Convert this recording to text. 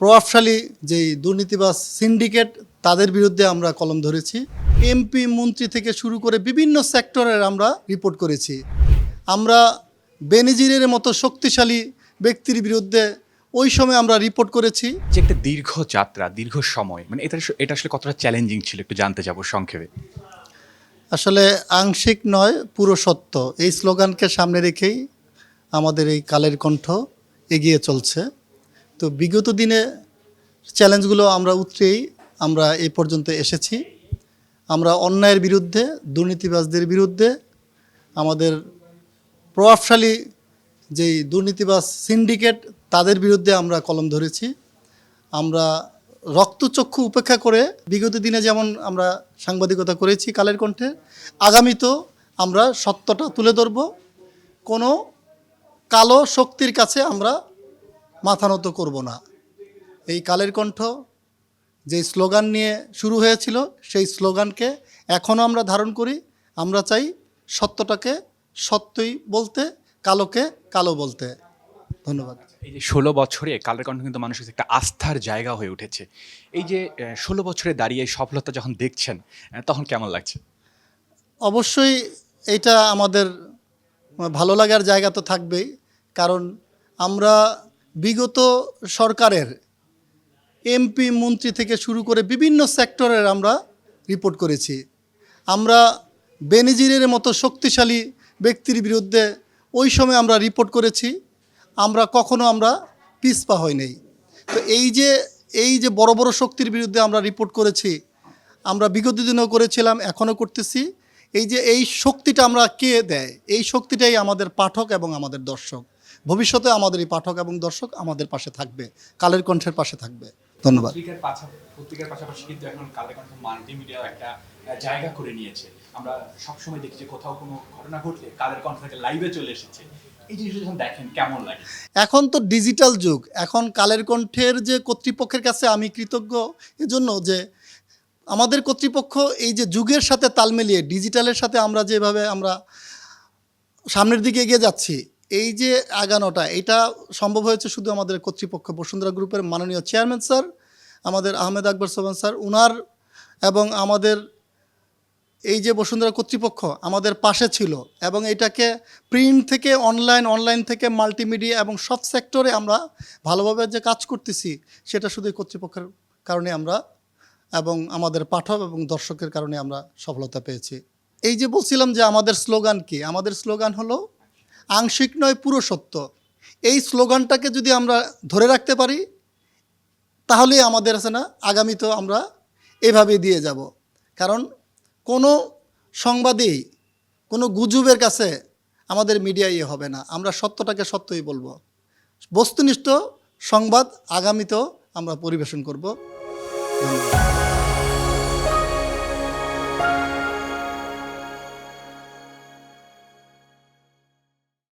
প্রভাবশালী যেই দুর্নীতিবাজ সিন্ডিকেট তাদের বিরুদ্ধে আমরা কলম ধরেছি। এমপি মন্ত্রী থেকে শুরু করে বিভিন্ন সেক্টরের আমরা রিপোর্ট করেছি। আমরা বেনজিরের মতো শক্তিশালী ব্যক্তির বিরুদ্ধে ওই সময় আমরা রিপোর্ট করেছি। যে একটা দীর্ঘ যাত্রা, দীর্ঘ সময়, মানে এটা আসলে কতটা চ্যালেঞ্জিং ছিল একটু জানতে যাব সংক্ষেপে। আসলে আংশিক নয়, পুরো সত্য, এই স্লোগানকে সামনে রেখেই আমাদের এই কালের কণ্ঠ এগিয়ে চলছে। তো বিগত দিনে চ্যালেঞ্জগুলো আমরা উতরেই আমরা এই পর্যন্ত এসেছি। আমরা অন্যায়ের বিরুদ্ধে, দুর্নীতিবাজদের বিরুদ্ধে, আমাদের প্রভাবশালী যেই দুর্নীতিবাজ সিন্ডিকেট তাদের বিরুদ্ধে আমরা কলম ধরেছি। আমরা রক্তচক্ষু উপেক্ষা করে বিগত দিনে যেমন আমরা সাংবাদিকতা করেছি কালের কণ্ঠে, আগামীতেও আমরা সত্যটা তুলে ধরব। কোনো কালো শক্তির কাছে আমরা মাথা নত করব না। এই কালের কণ্ঠ যে স্লোগান নিয়ে শুরু হয়েছিল সেই স্লোগানকে এখনও আমরা ধারণ করি। আমরা চাই সত্যটাকে সত্যই বলতে, কালোকে কালো বলতে। ধন্যবাদ। এই যে 16 বছরে কালের কণ্ঠ কিন্তু মানুষের একটা আস্থার জায়গা হয়ে উঠেছে। এই যে 16 বছরে দাঁড়িয়ে এই সফলতা যখন দেখছেন তখন কেমন লাগছে? অবশ্যই এটা আমাদের ভালো লাগার জায়গা তো থাকবেই, কারণ আমরা বিগত সরকারের এমপি মন্ত্রী থেকে শুরু করে বিভিন্ন সেক্টরের আমরা রিপোর্ট করেছি। আমরা বেনজিরের মতো শক্তিশালী ব্যক্তির বিরুদ্ধে ওই সময় আমরা রিপোর্ট করেছি। আমরা কখনো পিছপা হই নাই। তো এই যে বড় বড় শক্তির বিরুদ্ধে আমরা রিপোর্ট করেছি, আমরা বিগত দিনেও করেছিলাম, এখনও করতেছি। এই শক্তিটা আমরা কে দেয়? এই শক্তিটাই আমাদের পাঠক এবং আমাদের দর্শক। ভবিষ্যতে আমাদের এই পাঠক এবং দর্শক আমাদের পাশে থাকবে, কালের কণ্ঠের পাশে থাকবে। ধন্যবাদ। পত্রিকার পাশাপাশি কিন্তু এখন কালের কণ্ঠ মাল্টিমিডিয়া একটা জায়গা করে নিয়েছে। আমরা সবসময় দেখি যে কোথাও কোনো ঘটনা ঘটলে কালের কণ্ঠ থেকে লাইভে চলে এসেছে। এই জিনিসটা যখন দেখেন কেমন লাগে? এখন তো ডিজিটাল যুগ। এখন কালের কণ্ঠের যে কর্তৃপক্ষের কাছে আমি কৃতজ্ঞ এজন্য যে আমাদের কর্তৃপক্ষ এই যে যুগের সাথে তাল মিলিয়ে ডিজিটালের সাথে আমরা যেভাবে আমরা সামনের দিকে এগিয়ে যাচ্ছি, এই যে আগানোটা, এটা সম্ভব হয়েছে শুধু আমাদের কর্তৃপক্ষ বসুন্ধরা গ্রুপের মাননীয় চেয়ারম্যান স্যার, আমাদের আহমেদ আকবর সোবহান স্যার, উনার এবং আমাদের এই যে বসুন্ধরা কর্তৃপক্ষ আমাদের পাশে ছিল। এবং এটাকে প্রিন্ট থেকে অনলাইন থেকে মাল্টিমিডিয়া এবং সব সেক্টরে আমরা ভালোভাবে যে কাজ করতেছি, সেটা শুধু কর্তৃপক্ষের কারণে আমরা এবং আমাদের পাঠক এবং দর্শকের কারণে আমরা সফলতা পেয়েছি। এই যে বলছিলাম যে আমাদের স্লোগান কি, আমাদের স্লোগান হলো আংশিক নয়, পুরো সত্য। এই স্লোগানটাকে যদি আমরা ধরে রাখতে পারি, তাহলেই আমাদের আছে না, আগামীতেও আমরা এভাবে দিয়ে যাব। কারণ কোনো সংবাদেই কোনো গুজবের কাছে আমাদের মিডিয়াই হবে না। আমরা সত্যটাকে সত্যই বলবো। বস্তুনিষ্ঠ সংবাদ আগামীতেও আমরা পরিবেশন করব। ধন্যবাদ।